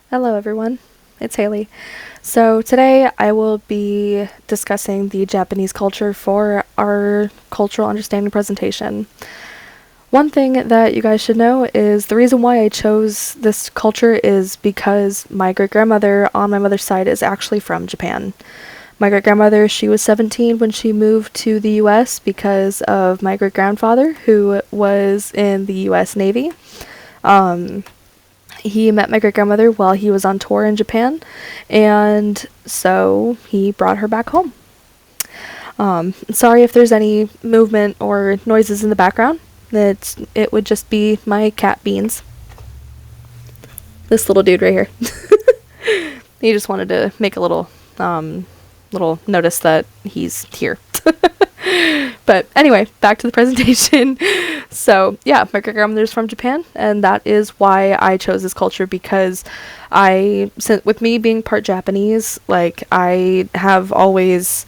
Hello, everyone. It's Haley. So, today I will be discussing the Japanese culture for our cultural understanding presentation. One thing that you guys should know is the reason why I chose this culture is because my great grandmother on my mother's side is actually from Japan. My great grandmother, she was 17 when she moved to the US because of my great grandfather, who was in the US Navy. Um, he met my great grandmother while he was on tour in Japan, and so he brought her back home. Sorry if there's any movement or noises in the background. It would just be my cat Beans. This little dude right here. He just wanted to make a little notice that he's here. But anyway, back to the presentation. So yeah, my great grandmother's from Japan, and that is why I chose this culture because with me being part Japanese, like I have always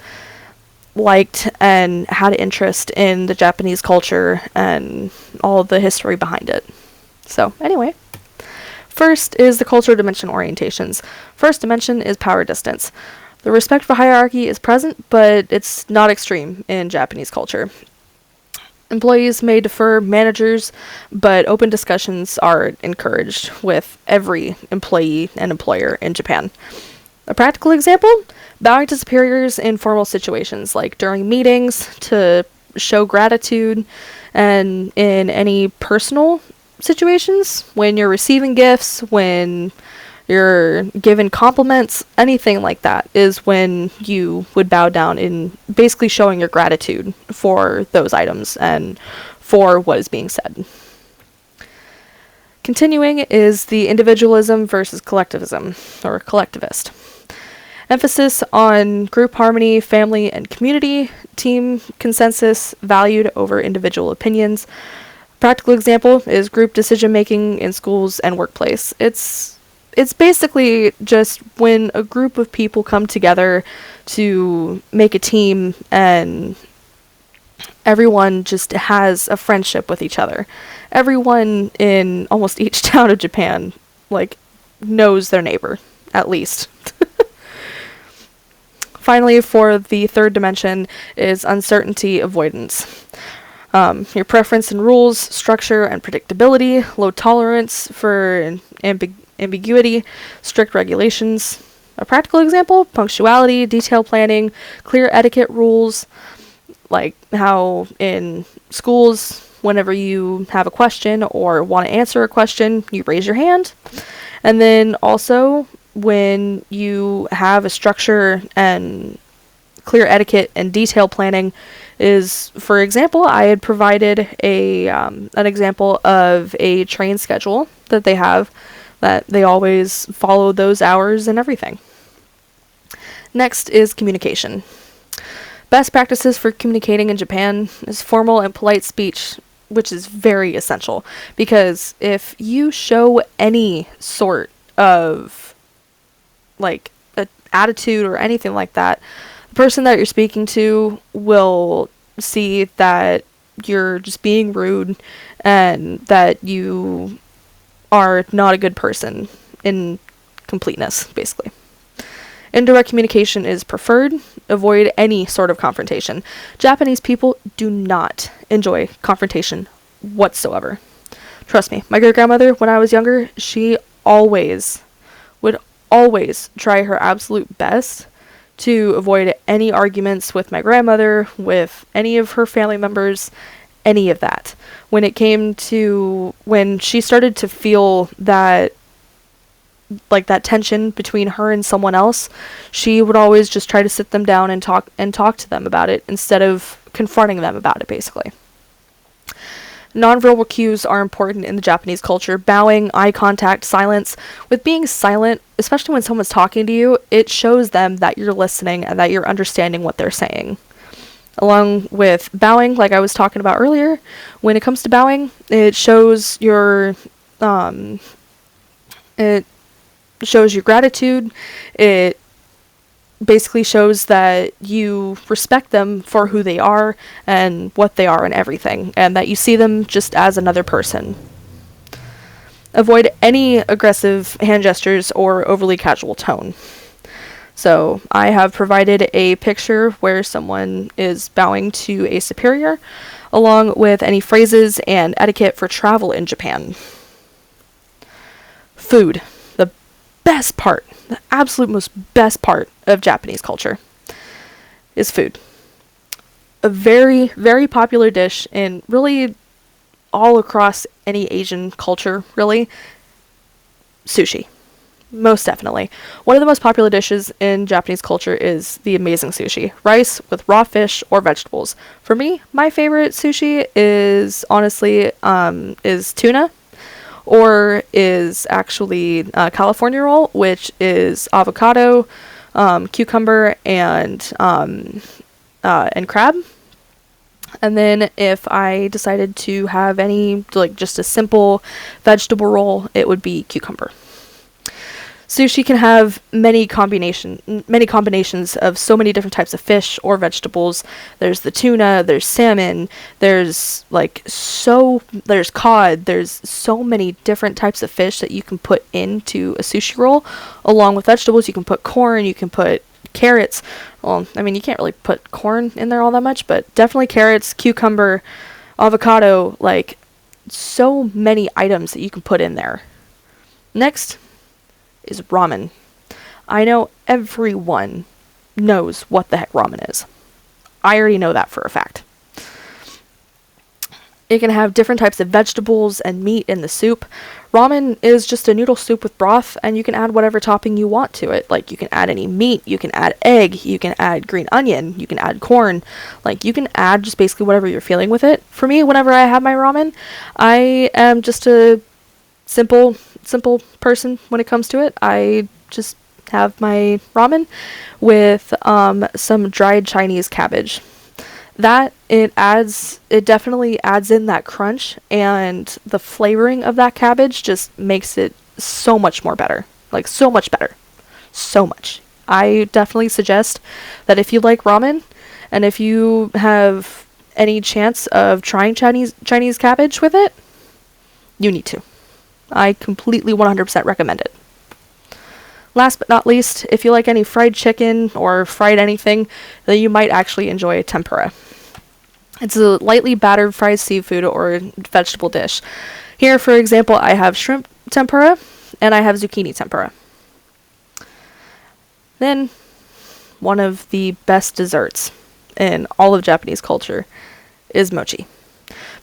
liked and had an interest in the Japanese culture and all the history behind it. So anyway, first is the cultural dimension orientations. First dimension is power distance. The respect for hierarchy is present, but it's not extreme in Japanese culture. Employees may defer managers, but open discussions are encouraged with every employee and employer in Japan. A practical example, bowing to superiors in formal situations, like during meetings to show gratitude, and in any personal situations, when you're receiving gifts, when you're given compliments, anything like that is when you would bow down in basically showing your gratitude for those items and for what is being said. Continuing is the individualism versus collectivism, or collectivist. Emphasis on group harmony, family and community, team consensus valued over individual opinions. Practical example is group decision making in schools and workplace. It's basically just when a group of people come together to make a team and everyone just has a friendship with each other. Everyone in almost each town of Japan, like, knows their neighbor, at least. Finally, for the third dimension is uncertainty avoidance. Your preference in rules, structure, and predictability, low tolerance for ambiguity, strict regulations. A practical example, punctuality, detailed planning, clear etiquette rules, like how in schools, whenever you have a question or want to answer a question, you raise your hand. And then also when you have a structure and clear etiquette and detailed planning is, for example, I had provided an example of a train schedule that they have, that they always follow those hours and everything. Next is communication. Best practices for communicating in Japan is formal and polite speech, which is very essential, because if you show any sort of like a attitude or anything like that, the person that you're speaking to will see that you're just being rude and that you are not a good person in completeness, basically. Indirect communication is preferred. Avoid any sort of confrontation. Japanese people do not enjoy confrontation whatsoever. Trust me, my great grandmother, when I was younger, she would always try her absolute best to avoid any arguments with my grandmother, with any of her family members, any of that. When she started to feel that, like, that tension between her and someone else, she would always just try to sit them down and talk to them about it instead of confronting them about it, basically. Nonverbal cues are important in the Japanese culture. Bowing, eye contact, silence. With being silent, especially when someone's talking to you, it shows them that you're listening and that you're understanding what they're saying. Along with bowing, like I was talking about earlier, when it comes to bowing, it shows your gratitude. It basically shows that you respect them for who they are and what they are and everything, and that you see them just as another person. Avoid any aggressive hand gestures or overly casual tone. So I have provided a picture where someone is bowing to a superior, along with any phrases and etiquette for travel in Japan. Food. The best part, the absolute most best part of Japanese culture is food. A very, very popular dish in really all across any Asian culture, really. Sushi. Most definitely. One of the most popular dishes in Japanese culture is the amazing sushi. Rice with raw fish or vegetables. For me, my favorite sushi is honestly is tuna, or is actually California roll, which is avocado, cucumber, and crab. And then if I decided to have any, like just a simple vegetable roll, it would be cucumber. Sushi can have many combinations of so many different types of fish or vegetables. There's the tuna, there's salmon, there's cod, there's so many different types of fish that you can put into a sushi roll. Along with vegetables, you can put corn, you can put carrots. Well, I mean, you can't really put corn in there all that much, but definitely carrots, cucumber, avocado, like so many items that you can put in there. Next is ramen. I know everyone knows what the heck ramen is. I already know that for a fact. It can have different types of vegetables and meat in the soup. Ramen is just a noodle soup with broth, and you can add whatever topping you want to it. Like, you can add any meat, you can add egg, you can add green onion, you can add corn. Like, you can add just basically whatever you're feeling with it. For me, whenever I have my ramen, I am just a simple person when it comes to it. I just have my ramen with some dried Chinese cabbage. It definitely adds in that crunch, and the flavoring of that cabbage just makes it so much more better. Like, so much better. So much. I definitely suggest that if you like ramen, and if you have any chance of trying Chinese cabbage with it, you need to. I completely 100% recommend it. Last but not least, if you like any fried chicken or fried anything, then you might actually enjoy tempura. It's a lightly battered fried seafood or vegetable dish. Here, for example, I have shrimp tempura and I have zucchini tempura. Then, one of the best desserts in all of Japanese culture is mochi.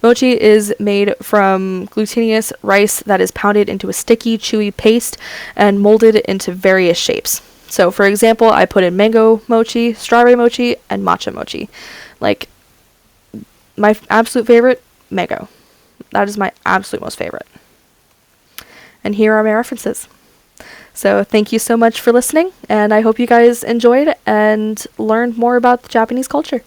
Mochi is made from glutinous rice that is pounded into a sticky, chewy paste and molded into various shapes. So, for example, I put in mango mochi, strawberry mochi, and matcha mochi. Like, my absolute favorite, mango. That is my absolute most favorite. And here are my references. So, thank you so much for listening, and I hope you guys enjoyed and learned more about the Japanese culture.